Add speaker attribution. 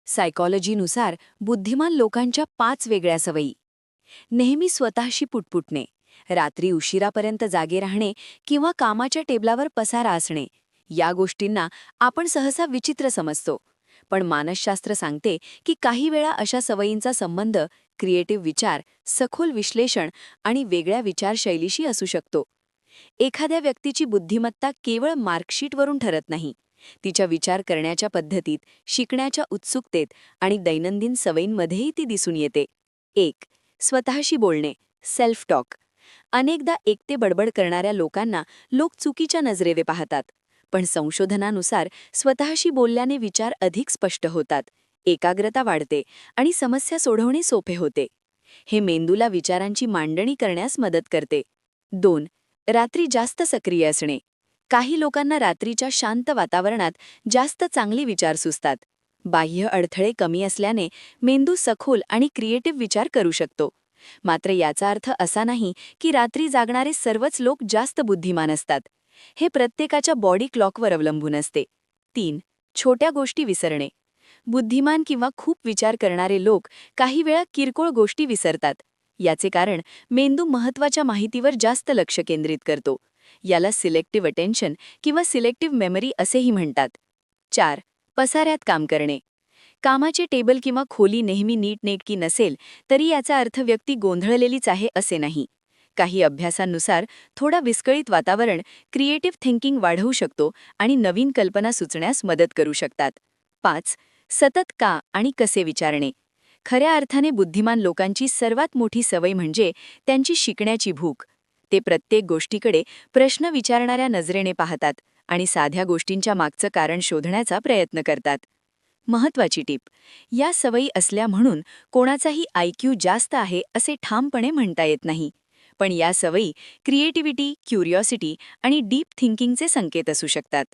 Speaker 1: सायकॉलॉजीनुसार बुद्धिमान लोकांच्या 5 वेगळ्या सवयी. नेहमी स्वतःशी पुटपुटणे, रात्री उशिरापर्यंत जागे राहणे किंवा कामाच्या टेबलावर पसारा असणे. या गोष्टींना आपण सहसा विचित्र समजतो, पण मानसशास्त्र सांगते की काही वेळा अशा सवयींचा संबंध क्रिएटिव्ह विचार, सखोल विश्लेषण आणि वेगळ्या विचारशैलीशी असू शकतो. एखाद्या व्यक्तीची बुद्धिमत्ता केवळ मार्कशीटवरून ठरत नाही, तिच्या विचार करण्याच्या पद्धतीत, शिकण्याच्या उत्सुकतेत आणि दैनंदिन सवयींमध्येही ती दिसून येते. 1. स्वतःशी बोलणे, सेल्फ टॉक. अनेकदा एकटे बडबड करणाऱ्या लोकांना लोक चुकीच्या नजरेने पाहतात, पण संशोधनानुसार स्वतःशी बोलल्याने विचार अधिक स्पष्ट होतात, एकाग्रता वाढते आणि समस्या सोडवणे सोपे होते. हे मेंदूला विचारांची मांडणी करण्यास मदत करते. 2. रात्री जास्त सक्रिय असणे. काही लोकांना रात्रीच्या शांत वातावरणात जास्त चांगली विचार सुचतात. बाह्य अडथळे कमी असल्याने मेंदू सखोल आणि क्रिएटिव्ह विचार करू शकतो. मात्र याचा अर्थ असा नाही की रात्री जागणारे सर्वच लोक जास्त बुद्धिमान असतात. हे प्रत्येकाच्या बॉडी क्लॉकवर अवलंबून असते. 3. छोट्या गोष्टी विसरणे. बुद्धिमान किंवा खूप विचार करणारे लोक काही वेळा किरकोळ गोष्टी विसरतात. याचे कारण मेंदू महत्त्वाच्या माहितीवर जास्त लक्ष केंद्रित करतो. याला सिलेक्टिव्ह अटेन्शन किंवा सिलेक्टिव्ह मेमरी असेही म्हणतात. 4. पसाऱ्यात काम करणे. कामाचे टेबल किंवा खोली नेहमी नीटनेटकी नसेल तरी याचा अर्थ व्यक्ती गोंधळलेलीच आहे असे नाही. काही अभ्यासांनुसार थोडा विस्कळीत वातावरण क्रिएटिव्ह थिंकिंग वाढवू शकतो आणि नवीन कल्पना सुचण्यास मदत करू शकतात. 5. सतत का आणि कसे विचारणे. खऱ्या अर्थाने बुद्धिमान लोकांची सर्वात मोठी सवय म्हणजे त्यांची शिकण्याची भूक. ते प्रत्येक गोष्टीकडे प्रश्न विचारणाऱ्या नजरेने पाहतात आणि साध्या गोष्टींच्या मागचं कारण शोधण्याचा प्रयत्न करतात. महत्त्वाची टीप: या सवयी असल्या म्हणून कोणाचाही IQ जास्त आहे असे ठामपणे म्हणता येत नाही, पण या सवयी क्रिएटिव्हिटी, क्युरिओसिटी आणि डीप थिंकिंगचे संकेत असू शकतात.